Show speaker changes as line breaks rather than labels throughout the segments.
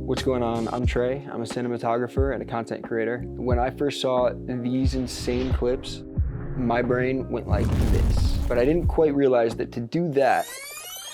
What's going on? I'm Trey. I'm a cinematographer and a content creator. When I first saw these insane clips, my brain went like this. But I didn't quite realize that to do that,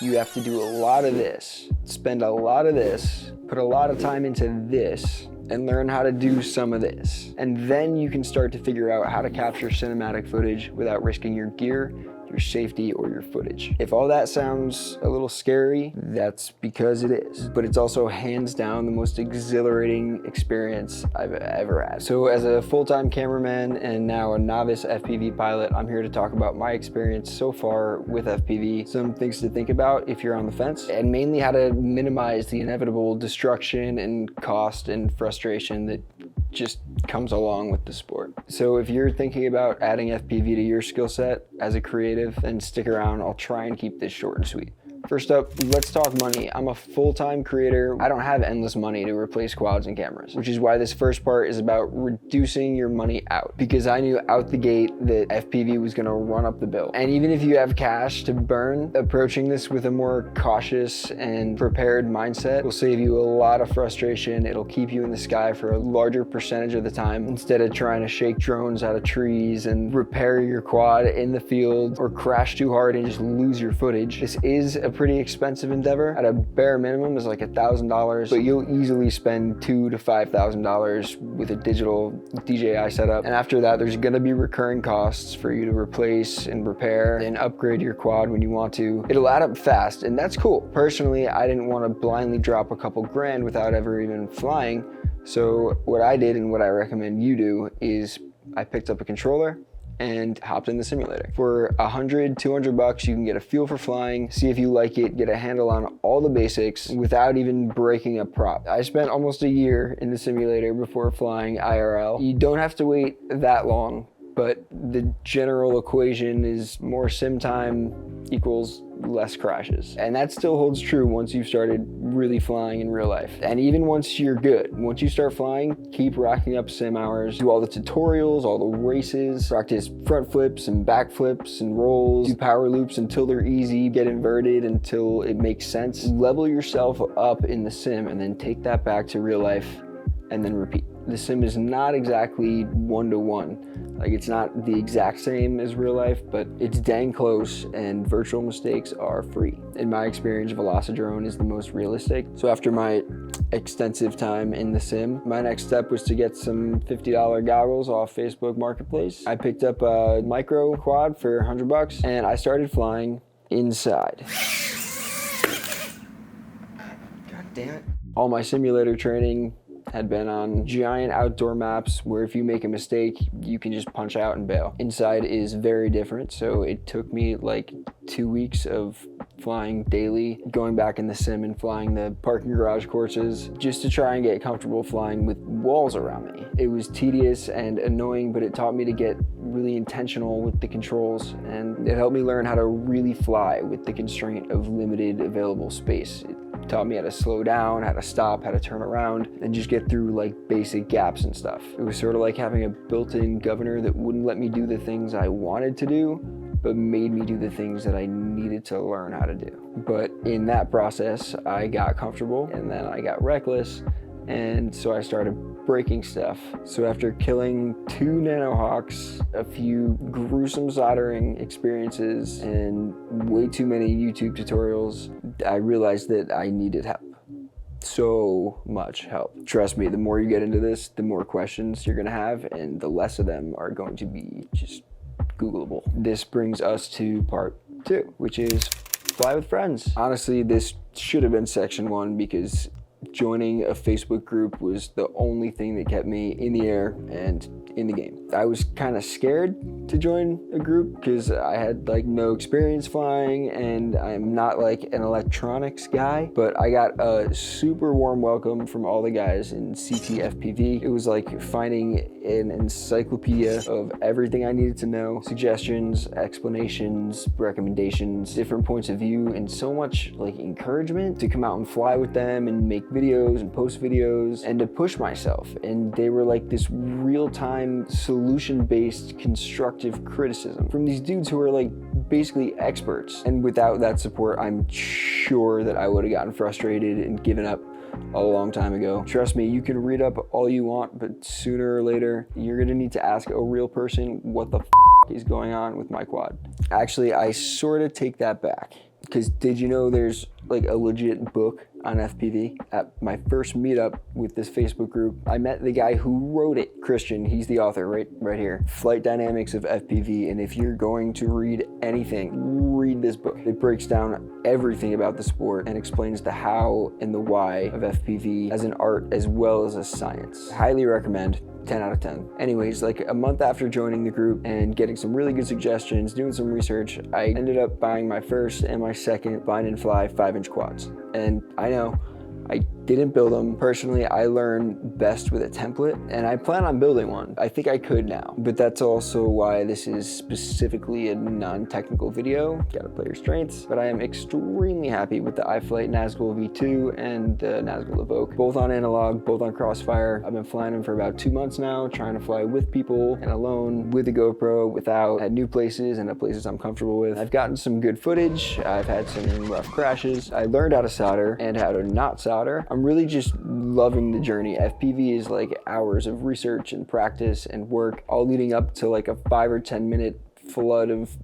you have to do a lot of this, spend a lot of this, put a lot of time into this, and learn how to do some of this. And then you can start to figure out how to capture cinematic footage without risking your gear, your safety, or your footage. If all that sounds a little scary, that's because it is. But it's also hands down the most exhilarating experience I've ever had. So as a full-time cameraman and now a novice FPV pilot, I'm here to talk about my experience so far with FPV, some things to think about if you're on the fence, and mainly how to minimize the inevitable destruction and cost and frustration that just comes along with the sport. So if you're thinking about adding FPV to your skill set as a creative, then stick around. I'll try and keep this short and sweet. First up, let's talk money. I'm a full-time creator. I don't have endless money to replace quads and cameras, which is why this first part is about reducing your money out, because I knew out the gate that FPV was gonna run up the bill. And even if you have cash to burn, approaching this with a more cautious and prepared mindset will save you a lot of frustration. It'll keep you in the sky for a larger percentage of the time instead of trying to shake drones out of trees and repair your quad in the field or crash too hard and just lose your footage. This is a pretty expensive endeavor. At a bare minimum is like $1,000, but you'll easily spend $2,000 to $5,000 with a digital DJI setup. And after that, there's gonna be recurring costs for you to replace and repair and upgrade your quad when you want to. It'll add up fast, and that's cool. Personally, I didn't want to blindly drop a couple grand without ever even flying. So what I did and what I recommend you do is I picked up a controller and hopped in the simulator. For $100, $200, you can get a feel for flying, see if you like it, get a handle on all the basics without even breaking a prop. I spent almost a year in the simulator before flying IRL. You don't have to wait that long, but the general equation is more sim time equals less crashes. And that still holds true once you've started really flying in real life. And even once you're good, once you start flying, keep racking up sim hours, do all the tutorials, all the races, practice front flips and back flips and rolls, do power loops until they're easy, get inverted until it makes sense. Level yourself up in the sim and then take that back to real life and then repeat. The sim is not exactly one-to-one. Like, it's not the exact same as real life, but it's dang close, and virtual mistakes are free. In my experience, Velocidrone is the most realistic. So after my extensive time in the sim, my next step was to get some $50 goggles off Facebook Marketplace. I picked up a micro quad for $100, and I started flying inside. God damn it. All my simulator training had been on giant outdoor maps where if you make a mistake, you can just punch out and bail. Inside is very different, so it took me like 2 weeks of flying daily, going back in the sim and flying the parking garage courses just to try and get comfortable flying with walls around me. It was tedious and annoying, but it taught me to get really intentional with the controls, and it helped me learn how to really fly with the constraint of limited available space. It taught me how to slow down, how to stop, how to turn around, and just get through like basic gaps and stuff. It was sort of like having a built-in governor that wouldn't let me do the things I wanted to do, but made me do the things that I needed to learn how to do. But in that process, I got comfortable, and then I got reckless, and so I started breaking stuff. So after killing 2 Nanohawks, a few gruesome soldering experiences, and way too many YouTube tutorials, I realized that I needed help. So much help. Trust me, the more you get into this, the more questions you're gonna have, and the less of them are going to be just Googleable. This brings us to part 2, which is fly with friends. Honestly, this should have been section 1 because joining a Facebook group was the only thing that kept me in the air and in the game. I was kind of scared to join a group because I had like no experience flying and I'm not like an electronics guy, but I got a super warm welcome from all the guys in CTFPV. It was like finding an encyclopedia of everything I needed to know, suggestions, explanations, recommendations, different points of view, and so much like encouragement to come out and fly with them and make videos and post videos and to push myself. And they were like this real-time solution solution-based constructive criticism from these dudes who are like basically experts. And without that support, I'm sure that I would have gotten frustrated and given up a long time ago. Trust me, you can read up all you want, but sooner or later, you're gonna need to ask a real person what the is going on with my quad. Actually, I sort of take that back. Because did you know there's like a legit book on FPV? At my first meetup with this Facebook group, I met the guy who wrote it, Christian. He's the author right here. Flight Dynamics of FPV. And if you're going to read anything, read this book. It breaks down everything about the sport and explains the how and the why of FPV as an art as well as a science. Highly recommend. 10 out of 10. Anyways, like a month after joining the group and getting some really good suggestions, doing some research, I ended up buying my first and my second Bind and Fly 5-inch quads. And I know I didn't build them. Personally, I learn best with a template, and I plan on building one. I think I could now, but that's also why this is specifically a non-technical video. Gotta play your strengths, but I am extremely happy with the iFlight Nazgul V2 and the Nazgul Evoque, both on analog, both on Crossfire. I've been flying them for about 2 months now, trying to fly with people and alone, with the GoPro, without, at new places and at places I'm comfortable with. I've gotten some good footage. I've had some rough crashes. I learned how to solder and how to not solder. I'm really just loving the journey. FPV is like hours of research and practice and work, all leading up to like a 5 or 10 minute flood of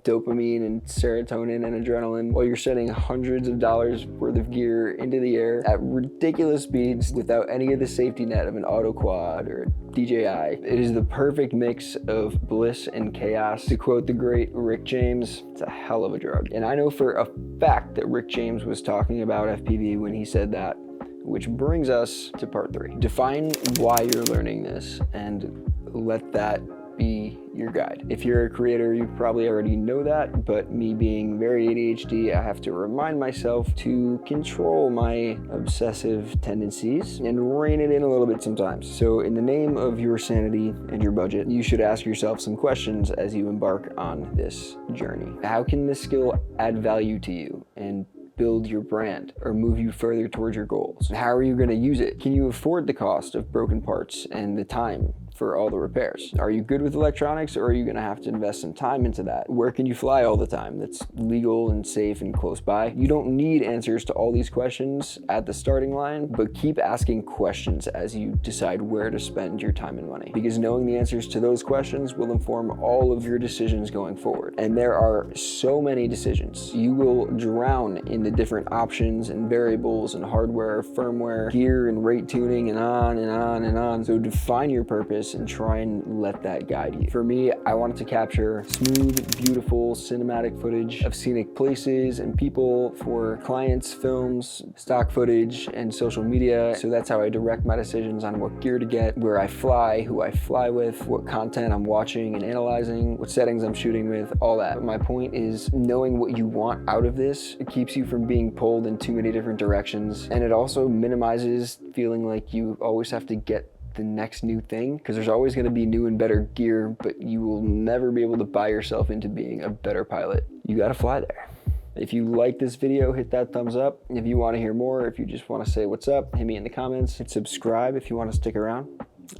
dopamine and serotonin and adrenaline while you're sending hundreds of dollars worth of gear into the air at ridiculous speeds without any of the safety net of an auto quad or a DJI. It is the perfect mix of bliss and chaos. To quote the great Rick James, it's a hell of a drug. And I know for a fact that Rick James was talking about FPV when he said that. Which brings us to part 3. Define why you're learning this and let that be your guide. If you're a creator, you probably already know that, but me being very ADHD, I have to remind myself to control my obsessive tendencies and rein it in a little bit sometimes. So in the name of your sanity and your budget, you should ask yourself some questions as you embark on this journey. How can this skill add value to you and build your brand or move you further towards your goals? How are you going to use it? Can you afford the cost of broken parts and the time for all the repairs? Are you good with electronics, or are you going to have to invest some time into that? Where can you fly all the time that's legal and safe and close by? You don't need answers to all these questions at the starting line, but keep asking questions as you decide where to spend your time and money, because knowing the answers to those questions will inform all of your decisions going forward. And there are so many decisions. You will drown in the different options and variables and hardware, firmware, gear and rate tuning, and on and on and on. So define your purpose and try and let that guide you. For me, I wanted to capture smooth, beautiful, cinematic footage of scenic places and people for clients, films, stock footage, and social media. So that's how I direct my decisions on what gear to get, where I fly, who I fly with, what content I'm watching and analyzing, what settings I'm shooting with, all that. But my point is knowing what you want out of this. It keeps you from being pulled in too many different directions. And it also minimizes feeling like you always have to get the next new thing, because there's always going to be new and better gear, but you will never be able to buy yourself into being a better pilot. You got to fly there. If you like this video, hit that thumbs up. If you want to hear more, if you just want to say what's up, hit me in the comments. Hit subscribe if you want to stick around.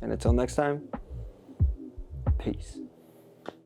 And until next time, peace.